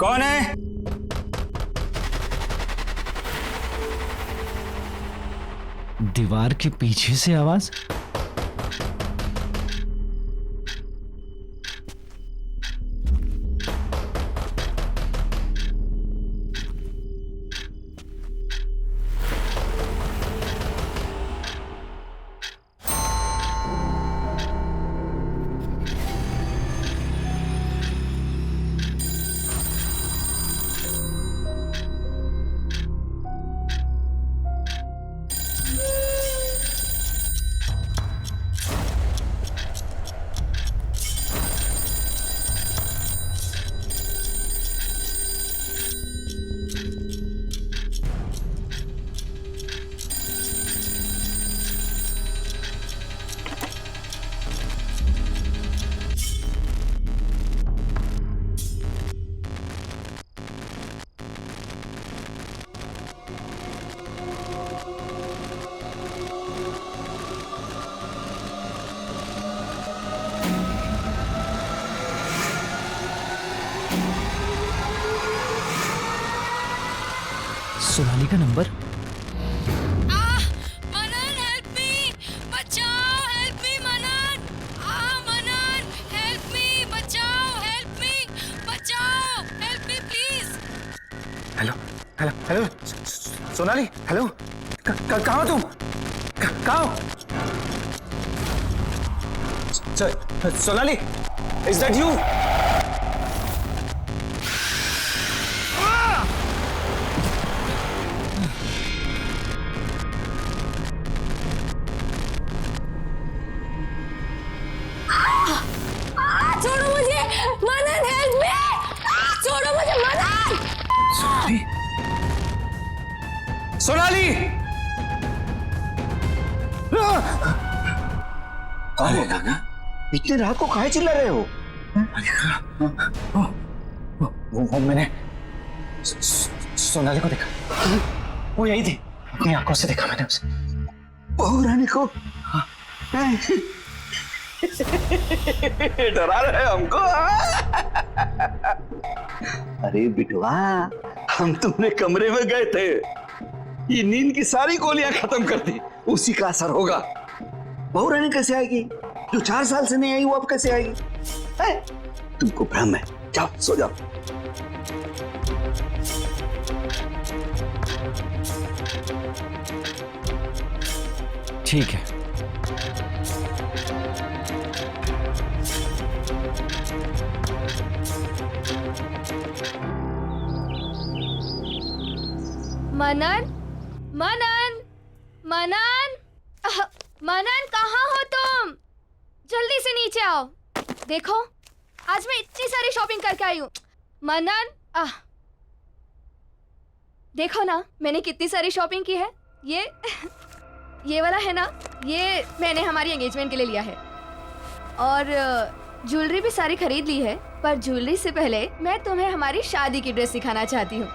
कौन है? दीवार के पीछे से आवाज। सोनाली का नंबर। मनन हेल्प मी, बचाओ, हेल्प मी मनन। मनन हेल्प मी, बचाओ, हेल्प मी, बचाओ, help me please. Hello hello hello Sonali, hello. कहाँ हो तुम? कहाँ हो? Sonali, is that you? छोड़ो मुझे मनन, हेल्प मी। छोड़ो मुझे मनन। सोनाली, सोनाली! अरे नाना, इतने रात को काहे चिल्ला रहे हो? वो मैंने सोनाली को देखा। वो यही थी, अपनी आंखों से देखा मैंने उसे। बहू रानी को डरा रहे हमको। अरे बिटवा, हम तुमने कमरे में गए थे, ये नींद की सारी गोलियां खत्म कर दी, उसी का असर होगा। बहू रानी कैसे आएगी? जो 4 साल से नहीं आई वो अब कैसे आएगी? तुमको भ्रम है, जाओ सो जाओ। ठीक है। मनन, मनन, मनन, मनन कहाँ हो तुम? जल्दी से नीचे आओ। देखो, आज मैं इतनी सारी शॉपिंग करके आई हूँ। मनन, देखो ना, मैंने कितनी सारी शॉपिंग की है। ये वाला है ना, ये मैंने हमारी एंगेजमेंट के लिए लिया है। और ज्वेलरी भी सारी खरीद ली है, पर ज्वेलरी से पहले मैं तुम्हें हमारी शादी की ड्रेस दिखाना चाहती हूँ।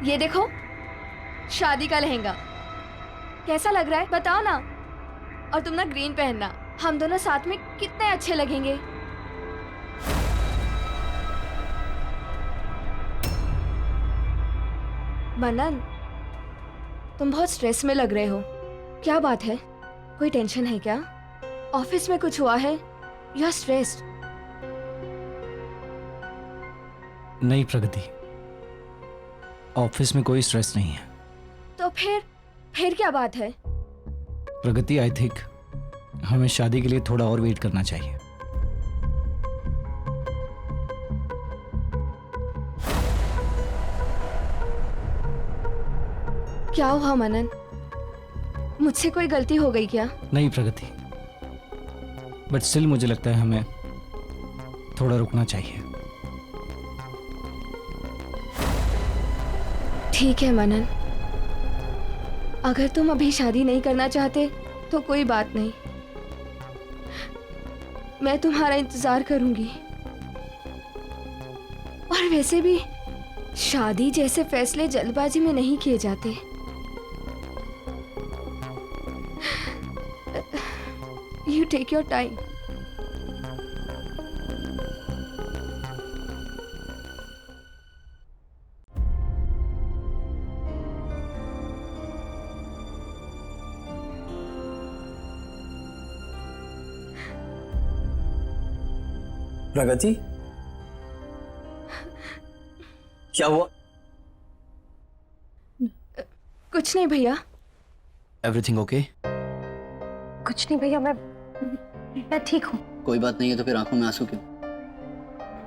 ये देखो, शादी का लहंगा कैसा लग रहा है बताओ ना। और तुम ना ग्रीन पहनना, हम दोनों साथ में कितने अच्छे लगेंगे। मनन, तुम बहुत स्ट्रेस में लग रहे हो, क्या बात है? कोई टेंशन है क्या? ऑफिस में कुछ हुआ है? You are stressed? नहीं प्रगति, ऑफिस में कोई स्ट्रेस नहीं है। तो फिर क्या बात है? प्रगति, आई थिंक हमें शादी के लिए थोड़ा और वेट करना चाहिए। क्या हुआ मनन? मुझसे कोई गलती हो गई क्या? नहीं प्रगति, बट स्टिल मुझे लगता है हमें थोड़ा रुकना चाहिए। ठीक है मनन, अगर तुम अभी शादी नहीं करना चाहते तो कोई बात नहीं, मैं तुम्हारा इंतजार करूंगी। और वैसे भी शादी जैसे फैसले जल्दबाजी में नहीं किए जाते। You take your time. प्रगति, क्या हुआ? कुछ नहीं भैया। Everything okay? कुछ नहीं भैया, मैं ठीक हूँ। कोई बात नहीं है तो फिर आंखों में आंसू क्यों?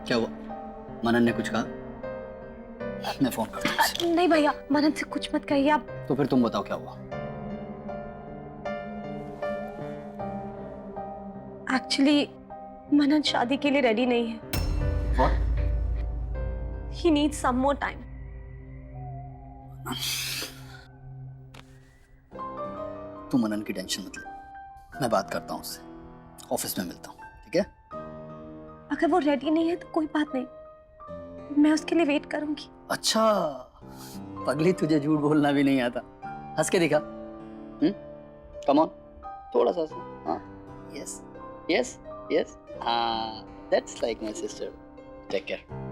क्या हुआ? मनन ने कुछ कहा? मैं फोन करता हूँ उसे। नहीं भैया, मनन से कुछ मत कहिए आप। तो फिर तुम बताओ क्या हुआ? एक्चुअली मनन शादी के लिए रेडी नहीं है। What? He needs some more time. तू मनन की टेंशन मत ले, मैं बात करता हूँ उससे, ऑफिस में मिलता हूँ, ठीक है? अगर वो रेडी नहीं है तो कोई बात नहीं, मैं उसके लिए वेट करूंगी। अच्छा, पगली तुझे झूठ बोलना भी नहीं आता। हंस के दिखा। कम ऑन, थोड़ा सा। हाँ, यस यस यस, हाँ, that's like my sister. Take care.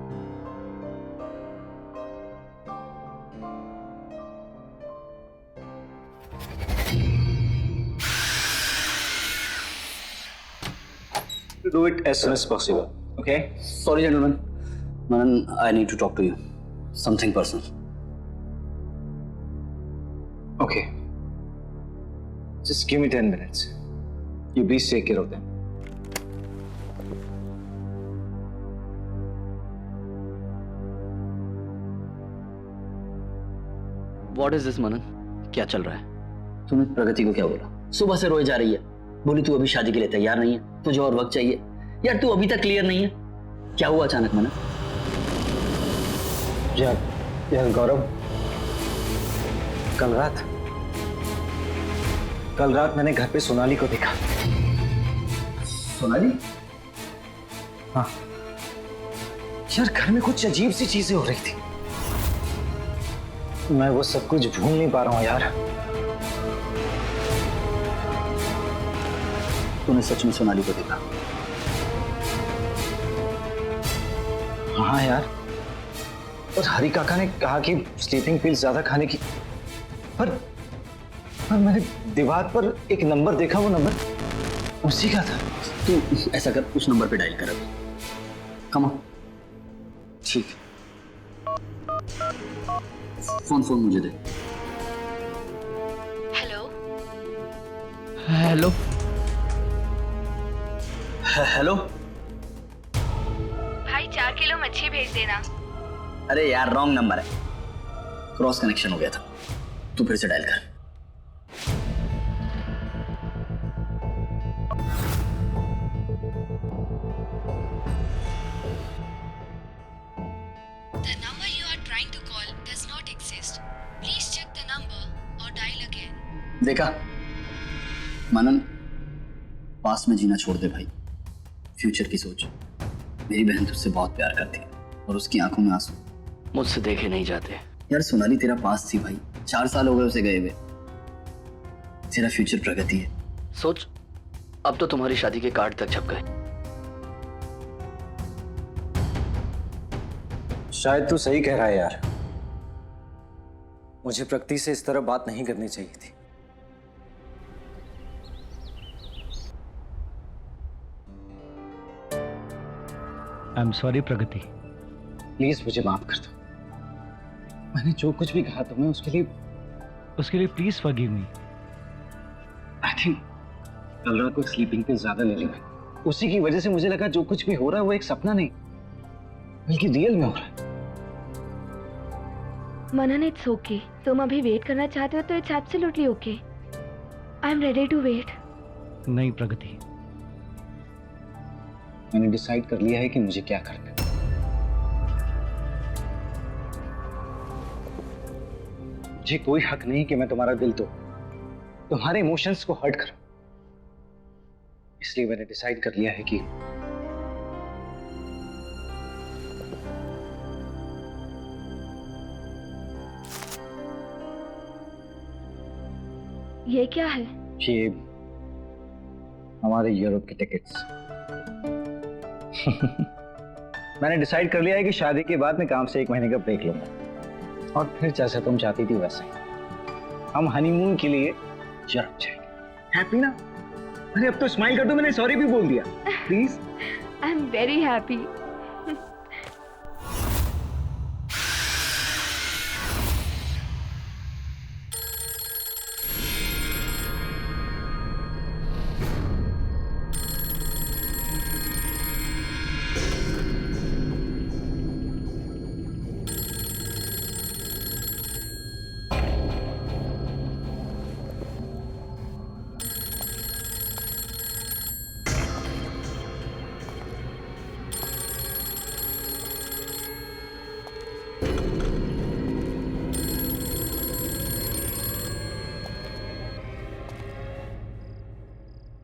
To do it as soon as possible, okay? Sorry, gentlemen. Manan, I need to talk to you. Something personal. Okay. Just give me 10 minutes. You please take care of them. What is this, Manan? क्या चल रहा है? तूने प्रगति को क्या बोला? सुबह से रोए जा रही है, बोली तू अभी शादी के लिए तैयार नहीं है, तुझे और वक्त चाहिए। यार तू अभी तक क्लियर नहीं है, क्या हुआ अचानक मनन? यार गौरव, कल रात मैंने घर पे सोनाली को देखा। सोनाली? हाँ यार, घर में कुछ अजीब सी चीजें हो रही थी, मैं वो सब कुछ भूल नहीं पा रहा हूँ यार। तूने सच में सोनाली को देखा? हाँ यार, और हरी काका ने कहा कि स्लीपिंग पिल्स ज्यादा खाने की, पर मैंने दीवार पर एक नंबर देखा, वो नंबर उसी का था। तू ऐसा कर, उस नंबर पे डायल कर अभी। Come on. ठीक, फोन मुझे दे। हेलो हेलो हेलो भाई, 4 किलो मच्छी भेज देना। अरे यार, रॉन्ग नंबर है, क्रॉस कनेक्शन हो गया था। तू फिर से डायल कर। The number you are trying to call does not exist. Please check the number or dial again. देखा मनन, पास में जीना छोड़ दे भाई, फ्यूचर की सोच। मेरी बहन तुझसे बहुत प्यार करती है और उसकी आंखों में आंसू मुझसे देखे नहीं जाते। यार सोनाली तेरा पास थी भाई, 4 साल हो गए उसे गए हुए। तेरा फ्यूचर प्रगति है। सोच, अब तो तुम्हारी शादी के कार्ड तक छप गए। शायद तू सही कह रहा है यार, मुझे प्रगति से इस तरह बात नहीं करनी चाहिए थी। I am sorry Pragati. Please मुझे माफ कर दो, मैंने जो कुछ भी कहा तुम्हें उसके लिए please forgive me. I think कल रात को स्लीपिंग पिल ज्यादा ले ली मैं, उसी की वजह से मुझे लगा जो कुछ भी हो रहा है वो एक सपना नहीं बल्कि रियल में हो रहा है। Manan, it's okay. तुम अभी वेट करना चाहते हो तो it's absolutely okay. I am ready to wait. नहीं प्रगति, मैंने डिसाइड कर लिया है कि मुझे क्या करना है। मुझे कोई हक नहीं कि मैं तुम्हारा दिल तोड़, तुम्हारे इमोशंस को हर्ट करूं। इसलिए मैंने डिसाइड कर लिया है कि ये क्या है? ये हमारे यूरोप की टिकट्स। मैंने डिसाइड कर लिया है कि शादी के बाद मैं काम से 1 महीने का ब्रेक लूंगा और फिर जैसे तुम चाहती थी वैसे हम हनीमून के लिए यूरोप जाएंगे। हैप्पी ना? अरे अब तो स्माइल कर दो, मैंने सॉरी भी बोल दिया। Please. I am very happy.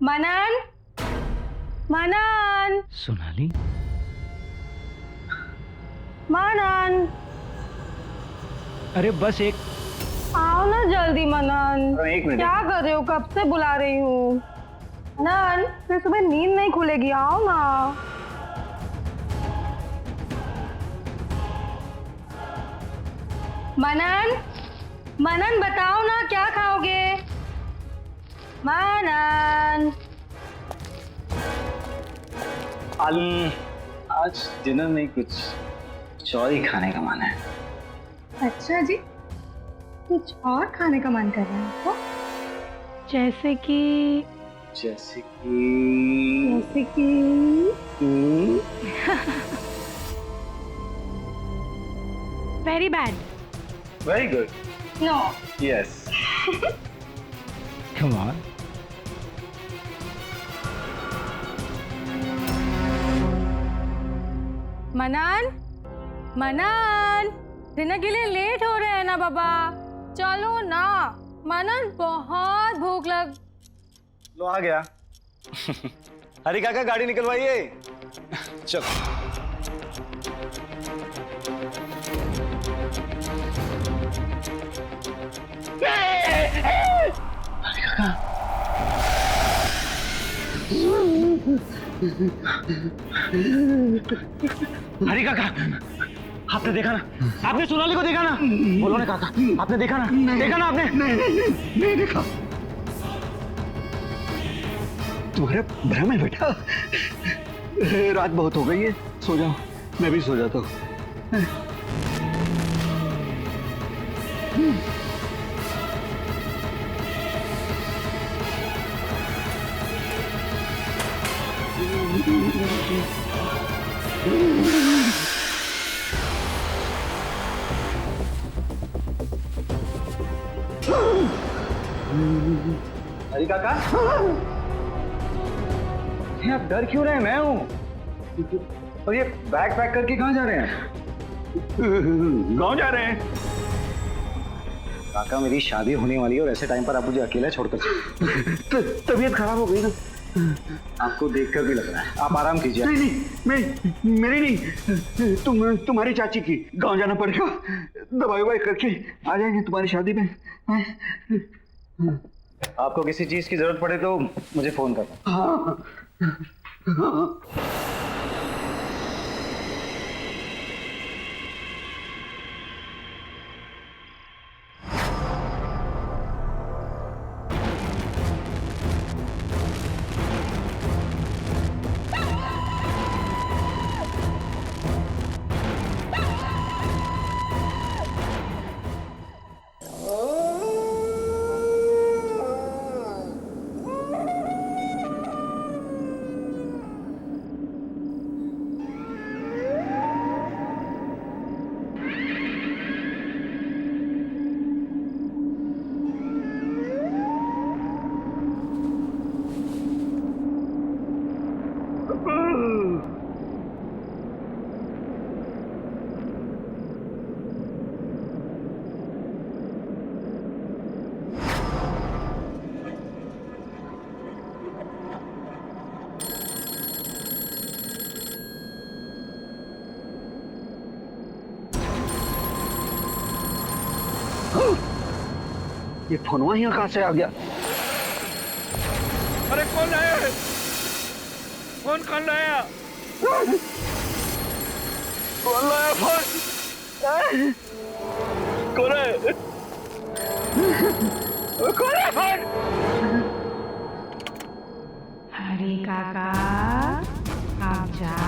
Manan, Manan, Sonali, Manan, अरे बस एक आओ ना जल्दी मनन। एक मिनट। क्या कर रहे हो? कब से बुला रही हूँ। मनन, फिर सुबह नींद नहीं खुलेगी, आओ ना। मनन, मनन बताओ ना क्या खाओगे? मनन। आज डिनर में कुछ और ही खाने का मन है। अच्छा जी, कुछ और खाने का मन कर रहा है आपको? जैसे कि जैसे कि जैसे कि very bad. Very good. No. Yes. Come on. Manan, Manan, dinner के लिए लेट हो रहे हैं ना बाबा, चलो ना। मनन, बहुत भूख लग। लो आ गया। हरी काका गाड़ी निकलवाइए। चलो। हरी काका। हरी काका, आपने देखा ना? आपने सोनाली को देखा ना? बोलो ना काका, आपने देखा ना? देखा ना आपने? नहीं देखा। तुम्हारा भ्रम है बेटा। रात बहुत हो गई है, सो जाओ। मैं भी सो जाता हूँ। हरी काका, आप डर क्यों रहे हैं? मैं हूँ। और ये बैग पैक करके कहाँ जा रहे हैं? गाँव जा रहे हैं। काका, मेरी शादी होने वाली है और ऐसे टाइम पर आप मुझे अकेला छोड़कर तबीयत खराब हो गई ना। आपको देखकर भी लग रहा है। आप आराम कीजिए। नहीं, मेरी नहीं, तुम्हारी चाची की। गांव जाना पड़ेगा, दवाई ववाई करके आ जाएंगे तुम्हारी शादी में। आपको किसी चीज की जरूरत पड़े तो मुझे फोन करना। हाँ। ये फोनवा यहाँ कहाँ से आ गया? अरे कौन लाया है? कौन लाया? कौन लाया फोन? कौन है? कौन है फोन? हरी काका, आप जा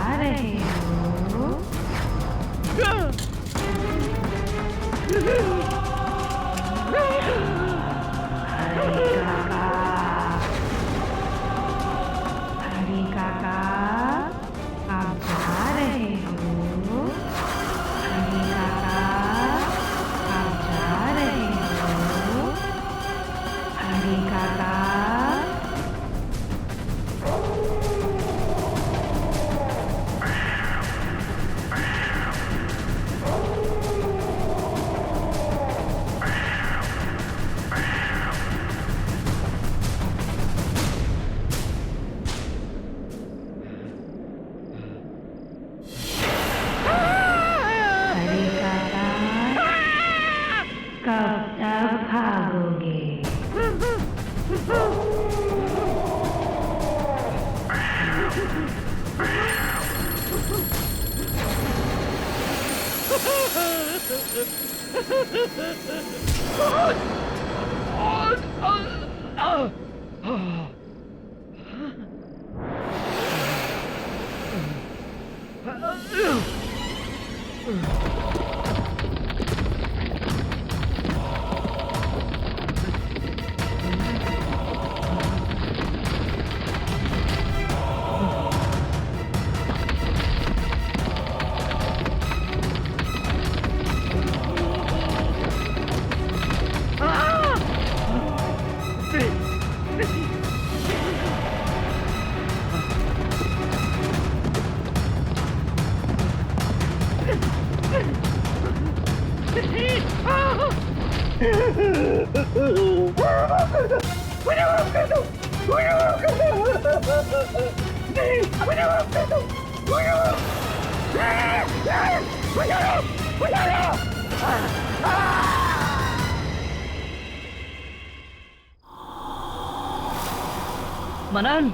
मनन,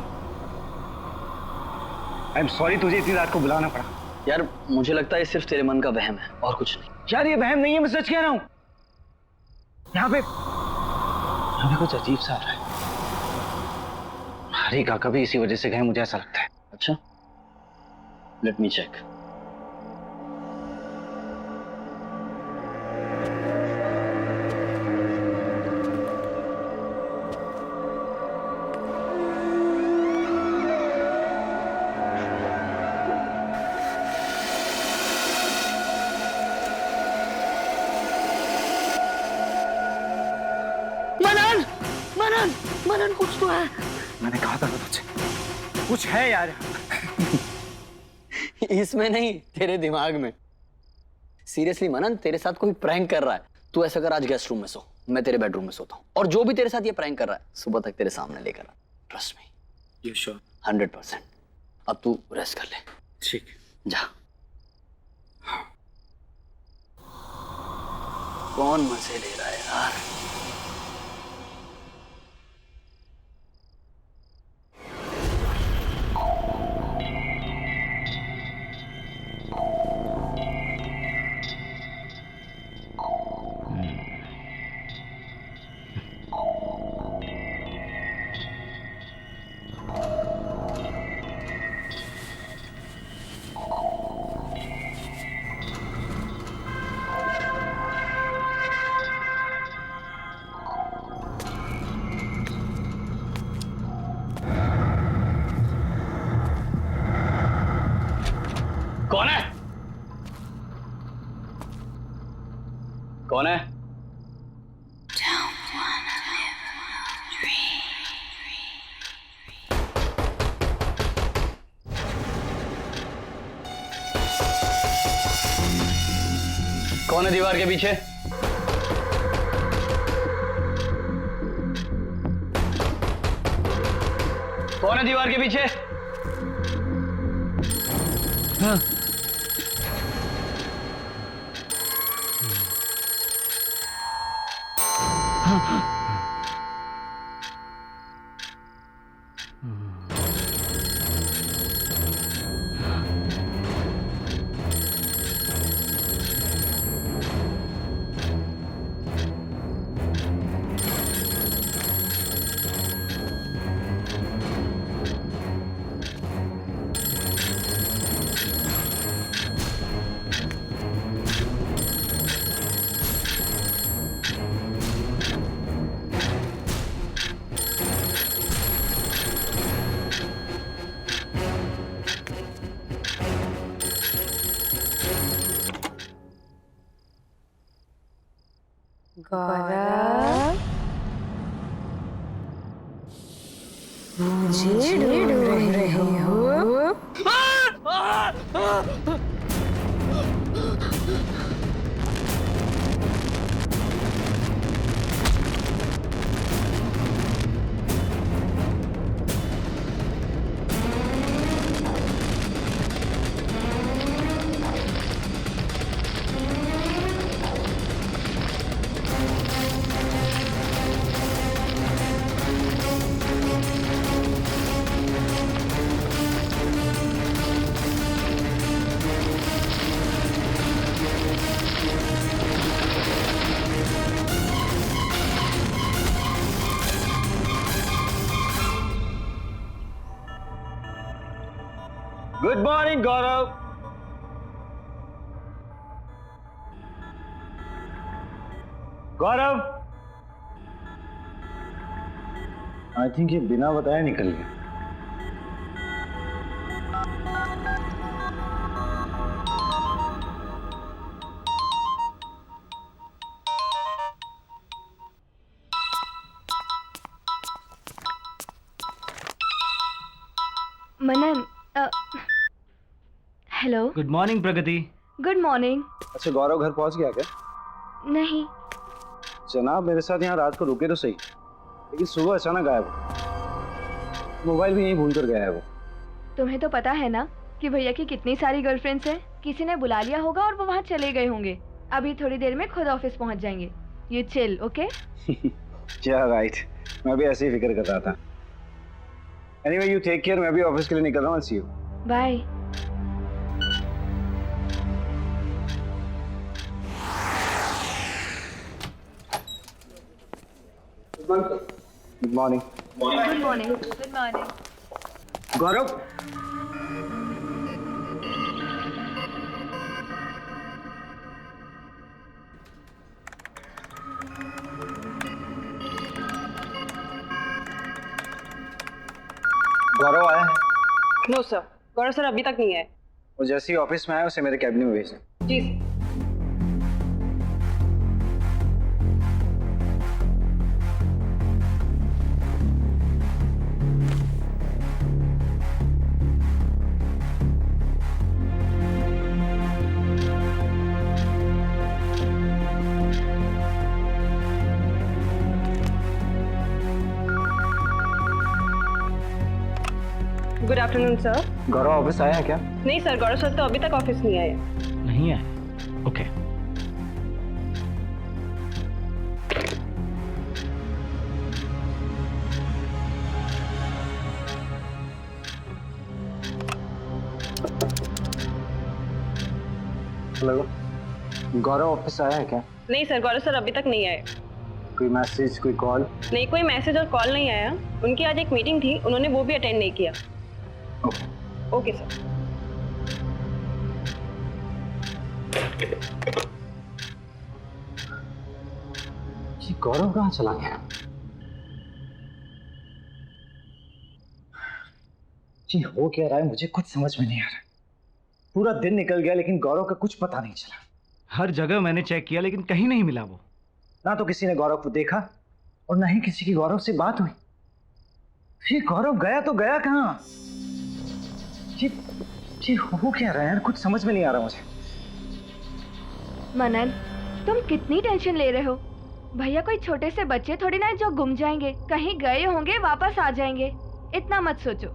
आई एम सॉरी तुझे इतनी रात को बुलाना पड़ा। यार मुझे लगता है ये सिर्फ तेरे मन का वहम है और कुछ नहीं। यार ये वहम नहीं है, मैं सच कह रहा हूँ। यहाँ पे कुछ अजीब सा हो रहा है। हरी काका भी इसी वजह से गए, मुझे ऐसा लगता है। अच्छा, लेट मी चेक। मनन, मनन, मनन कुछ तो है। मैंने कहा था ना तुझे, कुछ है यार। इसमें नहीं, तेरे दिमाग में। सीरियसली मनन, तेरे साथ कोई प्रैंक कर रहा है। तू ऐसा कर, आज गेस्ट रूम में सो, मैं तेरे बेडरूम में सोता हूँ। और जो भी तेरे साथ ये प्रैंक कर रहा है, सुबह तक तेरे सामने लेकर आ। Trust me. You sure? 100%। अब तू रेस्ट कर ले। ठीक, जा। कौन मजे ले रहा है यार। कौन है? कौन है? कौन है दीवार के पीछे? कौन है दीवार के पीछे? हाँ। गौरव, मुझे ढूंढ रहे हो? Good morning Gaurav. Gaurav, I think ये बिना बताए निकल गया। Manan, hello. Good morning Pragati. Good morning. अच्छा गौरव घर पहुंच गया क्या? नहीं। जनाब मेरे साथ यहाँ रात को रुके तो सही, लेकिन सुबह अचानक गायब हो। मोबाइल भी यहीं भूल कर गया है वो। तुम्हें तो पता है ना कि भैया की कितनी सारी गर्लफ्रेंड्स हैं। किसी ने बुला लिया होगा और वो वहाँ चले गए होंगे। अभी थोड़ी देर में खुद ऑफिस पहुँच जाएंगे। You chill, okay? क्या राइट, मैं भी ऐसे ही फिक्र कर रहा था। एनीवे यू टेक केयर, मैं भी ऑफिस के लिए निकल रहा हूँ। See you. Bye. Good morning. Good morning. Good morning. Gaurav, Gaurav आया है? नो सर, गौरव सर अभी तक नहीं आए। वो जैसे ही ऑफिस में आया उसे मेरे कैबिन में भेजना। जी। Good afternoon sir. Gaurav office आया है क्या? नहीं सर, गौरव सर तो अभी तक ऑफिस नहीं आए। नहीं आए? ओके। हेलो, गौरव ऑफिस आया है क्या? नहीं सर, गौरव सर अभी तक नहीं आए। कोई मैसेज, कोई कॉल? नहीं, कोई मैसेज और कॉल नहीं आया। उनकी आज एक मीटिंग थी, उन्होंने वो भी अटेंड नहीं किया। Okay sir. ये गौरव कहाँ चला गया? जी हो क्या रहा है मुझे कुछ समझ में नहीं आ रहा। पूरा दिन निकल गया लेकिन गौरव का कुछ पता नहीं चला। हर जगह मैंने चेक किया लेकिन कहीं नहीं मिला वो। ना तो किसी ने गौरव को देखा और ना ही किसी की गौरव से बात हुई। ये गौरव गया तो गया कहाँ? ये हो क्या रहा है यार, कुछ समझ में नहीं आ रहा मुझे। मनन, तुम कितनी टेंशन ले रहे हो? भैया कोई छोटे से बच्चे थोड़ी ना जो गुम जाएंगे। कहीं गए होंगे, वापस आ जाएंगे। इतना मत सोचो।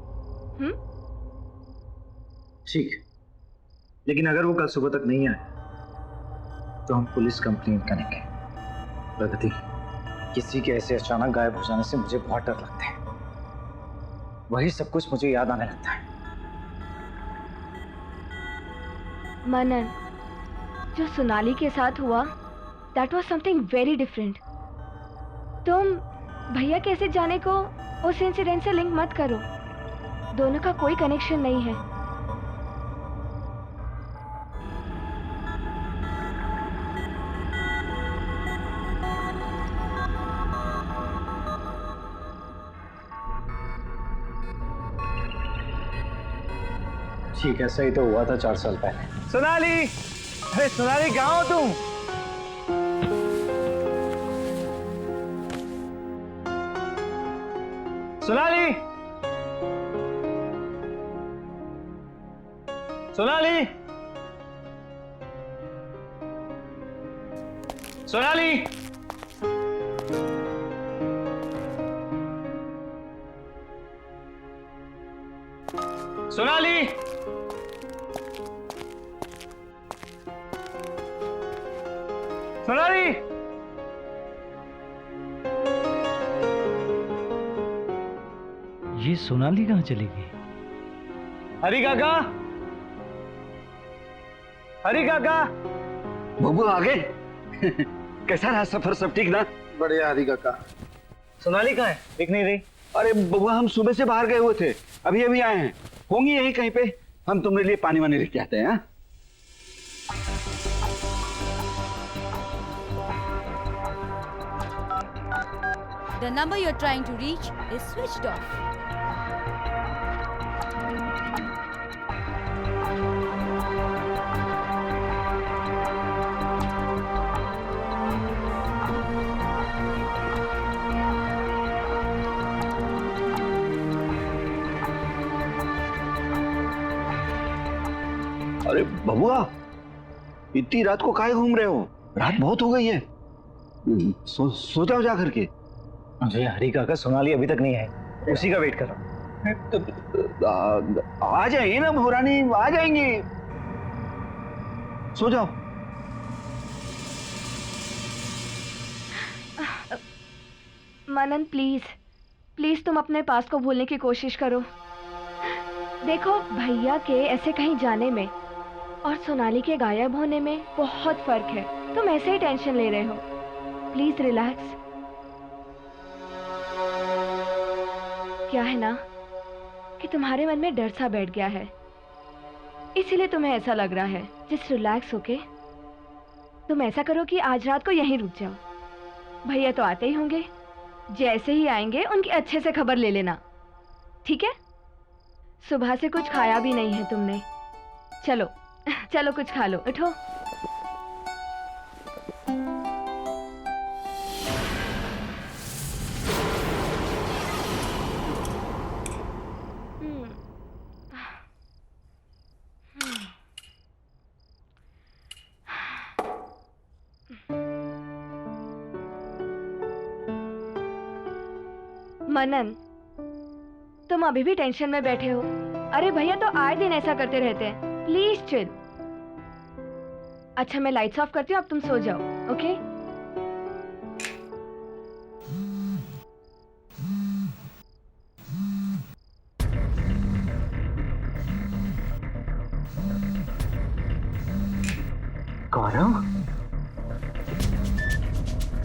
ठीक, लेकिन अगर वो कल सुबह तक नहीं आए तो हम पुलिस कंप्लेंट करेंगे। प्रगति, किसी के ऐसे अचानक गायब हो जाने से मुझे बहुत डर लगता है। वही सब कुछ मुझे याद आने लगता है। मनन, जो सोनाली के साथ हुआ, that was something very different. तुम भैया कैसे जाने को उस इंसिडेंट से लिंक मत करो। दोनों का कोई कनेक्शन नहीं है। ठीक, ऐसा ही तो हुआ था 4 साल पहले। सोनाली, अरे सोनाली कहाँ हो तुम? सोनाली, सोनाली, सोनाली, सोनाली, सोनाली, ये सोनाली कहाँ चली गई? हरी काका, हरी काका। बबू आ गए। कैसा रहा सफर, सब ठीक ना? बढ़िया हरी काका। सोनाली कहाँ है, दिख नहीं रही। अरे बबुआ, हम सुबह से बाहर गए हुए थे, अभी अभी आए हैं। होंगी यहीं कहीं पे। हम तुम्हारे लिए पानी वानी लेके आते हैं। हाँ? The number you're trying to reach is switched off. अरे बबुआ, इतनी रात को काहे घूम रहे हो? रात बहुत हो गई है। सो जाओ जा करके। मुझे हरी काका सोनाली अभी तक नहीं है, उसी का वेट कर रहा हूँ। आ जाएंगे ना भोरानी, आ जाएंगे। सो जाओ। मनन प्लीज प्लीज तुम अपने पास को भूलने की कोशिश करो। देखो भैया के ऐसे कहीं जाने में और सोनाली के गायब होने में बहुत फर्क है। तुम ऐसे ही टेंशन ले रहे हो। Please relax. क्या है ना कि तुम्हारे मन में डर सा बैठ गया है, इसीलिए तुम्हें ऐसा लग रहा है। जस्ट रिलैक्स होके तुम ऐसा करो कि आज रात को यहीं रुक जाओ। भैया तो आते ही होंगे, जैसे ही आएंगे उनकी अच्छे से खबर ले लेना, ठीक है? सुबह से कुछ खाया भी नहीं है तुमने। चलो चलो कुछ खा लो, उठो। मनन, तुम अभी भी टेंशन में बैठे हो। अरे भैया तो आए दिन ऐसा करते रहते हैं। Please chill. अच्छा मैं लाइट्स ऑफ करती हूँ, अब तुम सो जाओ, ओके? गौरव,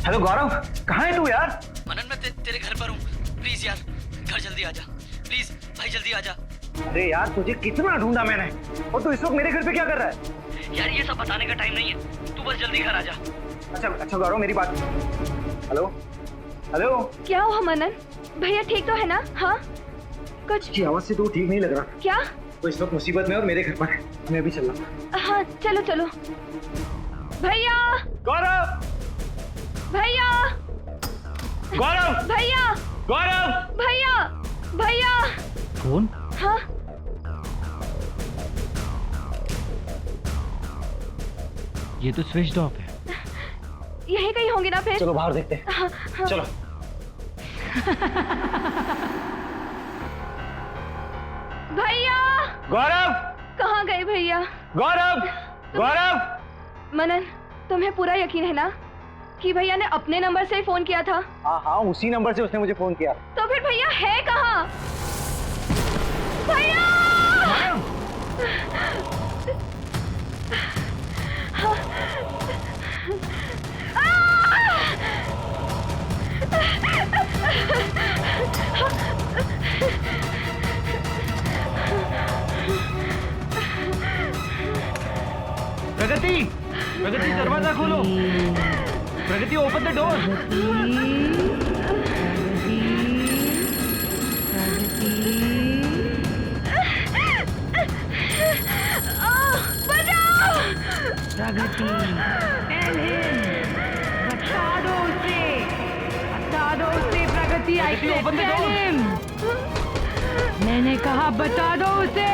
हेलो गौरव, कहाँ है तू यार? मनन मैं तेरे घर पर हूँ। प्लीज यार घर जल्दी आ जा। प्लीज भाई जल्दी आ जा। अरे यार तुझे कितना ढूंढा मैंने, और तू इस वक्त मेरे घर पे क्या कर रहा है? यार ये सब बताने का टाइम नहीं है, तू बस जल्दी घर आ जा। अच्छा गौरव मेरी बात। हेलो हेलो, क्या हुआ मनन? भैया ठीक तो है ना? हाँ कुछ की आवाज से तू ठीक नहीं लग रहा। क्या? तो इस वक्त मुसीबत में और मेरे घर पर है, मैं भी चल रहा। हाँ चलो चलो। भैया गौरव, भैया गौरव, भैया गौरव, भैया भैया। कौन? हाँ ये तो स्विच ऑफ है। यहीं कहीं होंगे ना फिर। चलो बाहर देखते हैं। हाँ, हाँ। चलो। भैया गौरव, कहाँ गए भैया? गौरव, गौरव। मनन तुम्हें पूरा यकीन है ना कि भैया ने अपने नंबर से ही फोन किया था? हाँ हाँ उसी नंबर से उसने मुझे फोन किया। तो फिर भैया है कहाँ? भैया प्रगति, प्रगति दरवाजा खोलो। Pragati open the door. Pragati, बता दो उसे Pragati. I said tell him. मैंने कहा बता दो उसे।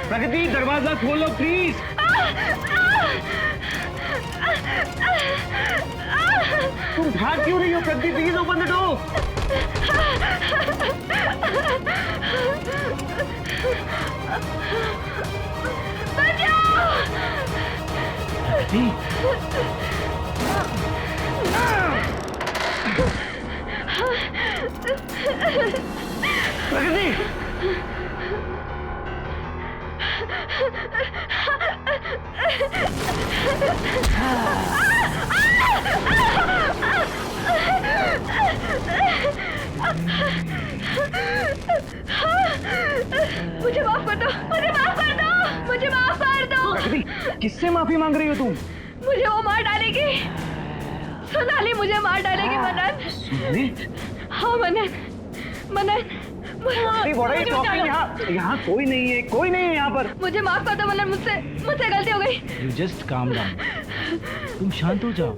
प्रगति दरवाजा खोलो प्लीज। तुम भाग क्यों रही हो? प्रगति प्लीज ओपन द डोर। प्रगति, मुझे माफ कर दो, मुझे माफ कर दो, मुझे माफ कर दो। प्रकृति, किससे माफी मांग रही हो तुम? मुझे वो मार डालेगी, सोनाली मुझे मार डालेगी मनन। सोनाली? हाँ मनन, मनन अरे बड़ा ही टॉप है यहाँ कोई नहीं है, कोई नहीं है यहाँ पर। मुझे माफ कर दो मनन, मुझसे गलती हो गई। यू जस्ट काम डाउन, तुम शांत हो जाओ।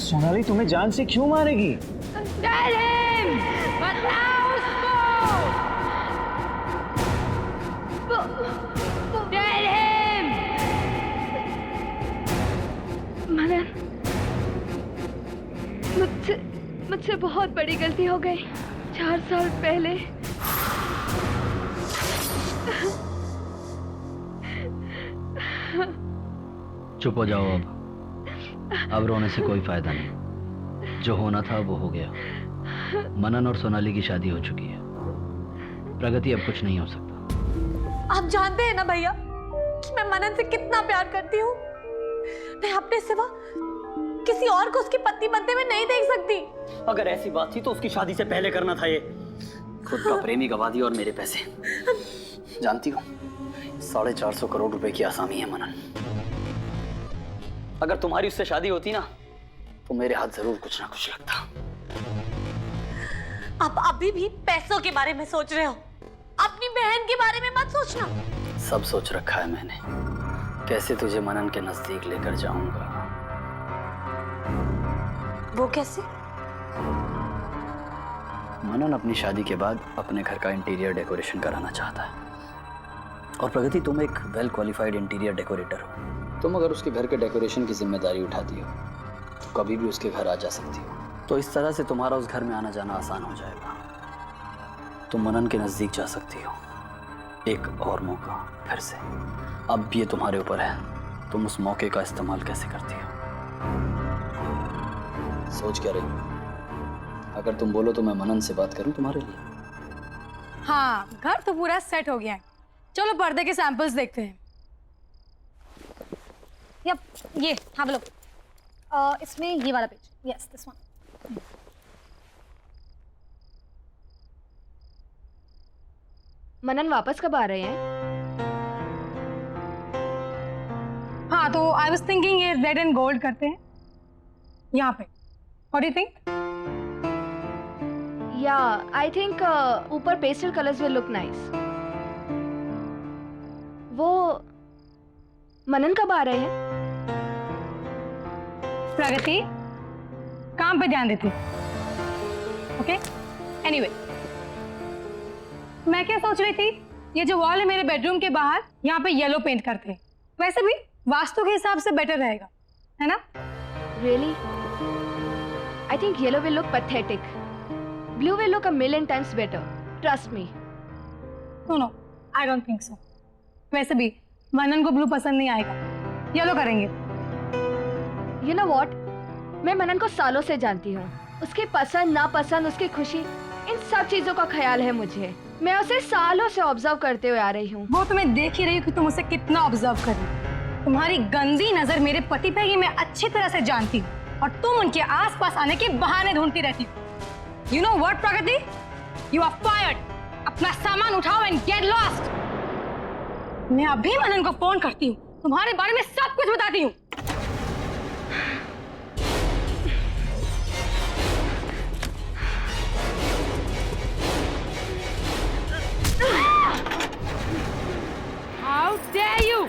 सोनाली तुम्हें जान से क्यों मारेगी? Tell him! बताओ उसको! Tell him! मनन, मुझसे बहुत बड़ी गलती हो गई 4 साल पहले। चुप हो जाओ अब रोने से कोई फायदा नहीं। जो होना था वो हो गया। मनन और सोनाली की शादी हो चुकी है। प्रगति अब कुछ नहीं हो सकता। आप जानते हैं ना भैया कि मैं मनन से कितना प्यार करती हूँ। मैं अपने सिवा किसी और को उसकी पत्नी बनते हुए नहीं देख सकती। अगर ऐसी बात थी तो उसकी शादी से पहले करना था। ये खुद का प्रेमी गवा दिया और मेरे पैसे। जानती हो 450 करोड़ रुपए की आसामी है मनन। अगर तुम्हारी उससे शादी होती ना तो मेरे हाथ जरूर कुछ ना कुछ लगता। आप अभी भी पैसों के बारे में सोच रहे हो, अपनी बहन के बारे में मत सोचना। सब सोच रखा है मैंने, कैसे तुझे मनन के नजदीक लेकर जाऊंगा। वो कैसे? मनन अपनी शादी के बाद अपने घर का इंटीरियर डेकोरेशन कराना चाहता है। और प्रगति, तुम एक वेल क्वालिफाइड इंटीरियर डेकोरेटर हो। तुम अगर उसके घर के डेकोरेशन की जिम्मेदारी उठाती हो तो कभी भी उसके घर आ जा सकती हो। तो इस तरह से तुम्हारा उस घर में आना जाना आसान हो जाएगा। तुम मनन के नजदीक जा सकती हो। एक और मौका फिर से। अब ये तुम्हारे ऊपर है, तुम उस मौके का इस्तेमाल कैसे करती हो। सोच क्या रही हो? अगर तुम बोलो तो मैं मनन से बात करूं तुम्हारे लिए। हाँ, घर तो पूरा सेट हो गया है। चलो पर्दे के सैंपल्स देखते हैं। यप, ये हाँ बोलो। इसमें ये वाला पेज, यस दिस वन। मनन वापस कब आ रहे हैं? हाँ, तो आई वाज थिंकिंग ये रेड एंड गोल्ड करते हैं यहाँ पे। What do you think? या आई थिंक ऊपर pastel colours will look nice. वो मनन कब आ रहे हैं? प्रगति, काम पे ध्यान देती। ओके, एनीवे, मैं क्या सोच रही थी, ये जो वॉल है मेरे बेडरूम के बाहर, यहाँ पे येलो पेंट करते हैं। वैसे भी वास्तु के हिसाब से बेटर रहेगा, है ना? Really? I think yellow will look pathetic. Blue will look a million times better. Trust me. No, I don't think so. वैसे भी मनन को ब्लू पसंद नहीं आएगा, येलो करेंगे। You know what? मैं मनन को सालों से जानती हूँ। उसकी पसंद नापसंद, उसकी खुशी, इन सब चीजों का ख्याल है मुझे। मैं उसे सालों से ऑब्जर्व करते हुए आ रही हूँ। वो तो मैं देख ही रही हूँ कि तुम उसे कितना ऑब्जर्व कर रही हो। तुम्हारी गंदी नजर मेरे पति पे ये मैं अच्छी तरह से जानती हूँ, और तुम उनके आसपास आने के बहाने ढूंढती रहती हो। You know what, Pragati? You are fired. अपना सामान उठाओ and get lost. मैं अभी मनन को फोन करती हूँ, तुम्हारे बारे में सब कुछ बताती हूँ। How dare you?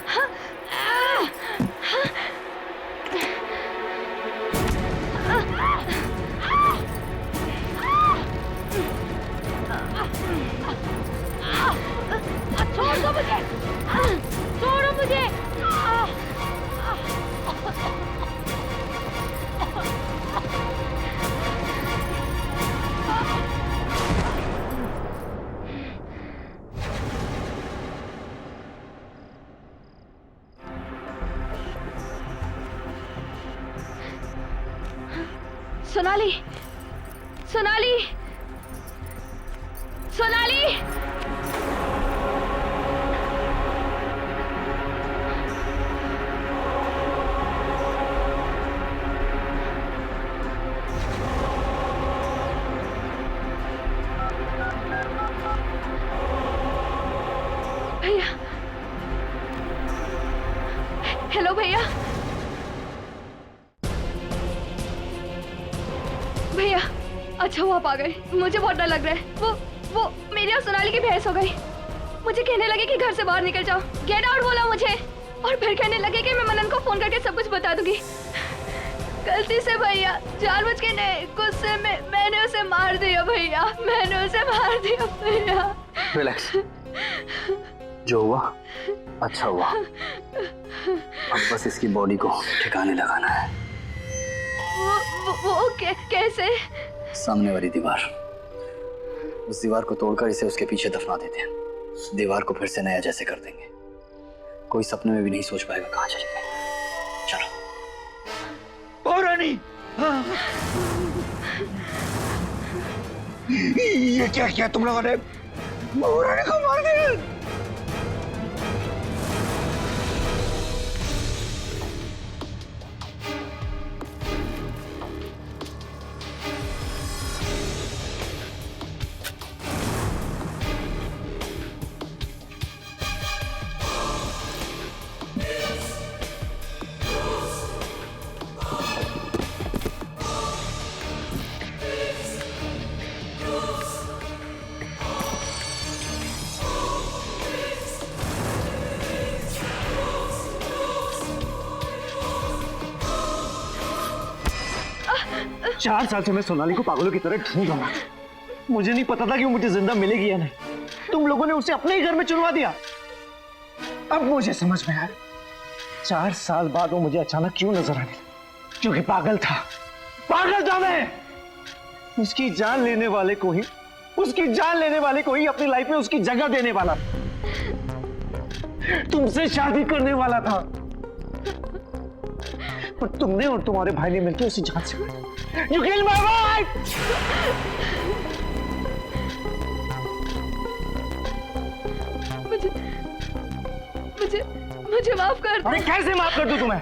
छोड़ दो मुझे! छोड़ो मुझे! सोनाली, सोनाली, सोनाली! हो भैया। भैया अच्छा वो आप आ गए, मुझे बहुत डर लग रहा है। वो मेरी और सोनाली की बहस हो गई। मुझे कहने लगे कि घर से बाहर निकल जाओ, गेट आउट बोला मुझे, और फिर कहने लगे कि मैं मनन को फोन करके सब कुछ बता दूंगी। गलती से भैया, जानबूझ के नहीं, गुस्से में मैंने उसे मार दिया भैया, मैंने उसे मार दिया भैया। रिलैक्स, जो हुआ अच्छा हुआ। अब बस इसकी बॉडी को ठिकाने लगाना है। वो कैसे? सामने वाली दीवार, उस दीवार को तोड़कर इसे उसके पीछे दफना देते हैं। दीवार को फिर से नया जैसे कर देंगे, कोई सपने में भी नहीं सोच पाएगा कहाँ चले गए। चलो। बहुरानी, ये क्या किया तुम लोगों ने? बहुरानी को मार दिया। 4 साल से मैं सोनाली को पागलों की तरह ढूंढ रहा था। मुझे नहीं पता था कि वो मुझे जिंदा मिलेगी या नहीं। तुम लोगों ने उसे अपने ही घर में चुनवा दिया। अब मुझे समझ में आया 4 साल बाद वो मुझे अचानक क्यों नजर आने लगा। क्योंकि पागल था मैं। उसकी जान लेने वाले को ही अपनी लाइफ में उसकी जगह देने वाला था। तुमसे शादी करने वाला था, पर तुमने और तुम्हारे भाई ने मिलकर उसे जान से मारा। You killed my wife! मुझे माफ कर दो। अरे कैसे माफ कर दूं तुम्हें?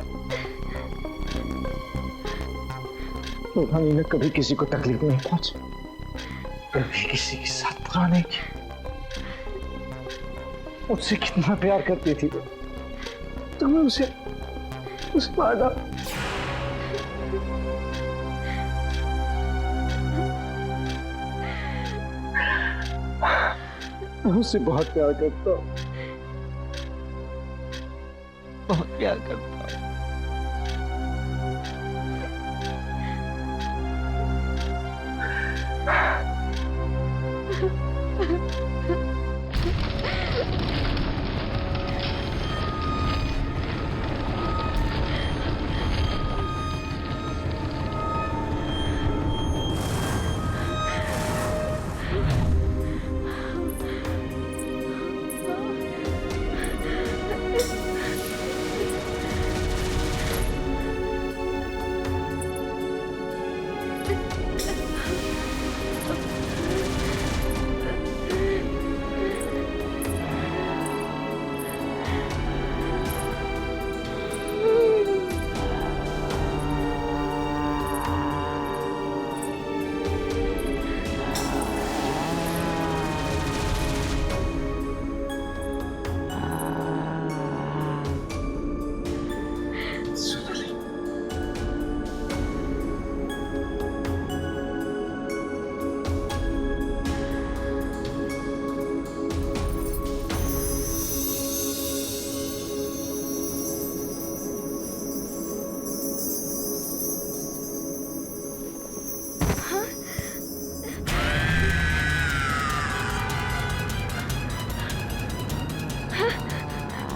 रोहानी ने कभी किसी को तकलीफ नहीं पहुंची, कभी किसी के साथ बुरा नहीं किया। मुझसे कितना प्यार करती थी वो, तुम्हें उसे मार डाला। मैं उससे बहुत प्यार करता हूँ, बहुत प्यार करता हूँ।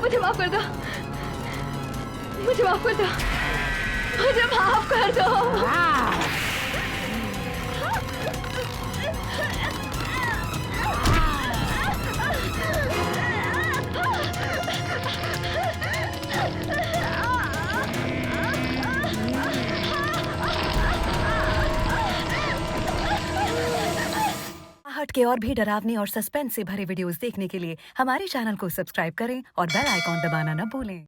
मुझे माफ कर दो, मुझे माफ कर दो, मुझे माफ कर दो। हट के और भी डरावनी और सस्पेंस से भरे वीडियोस देखने के लिए हमारे चैनल को सब्सक्राइब करें और बेल आइकॉन दबाना न भूलें।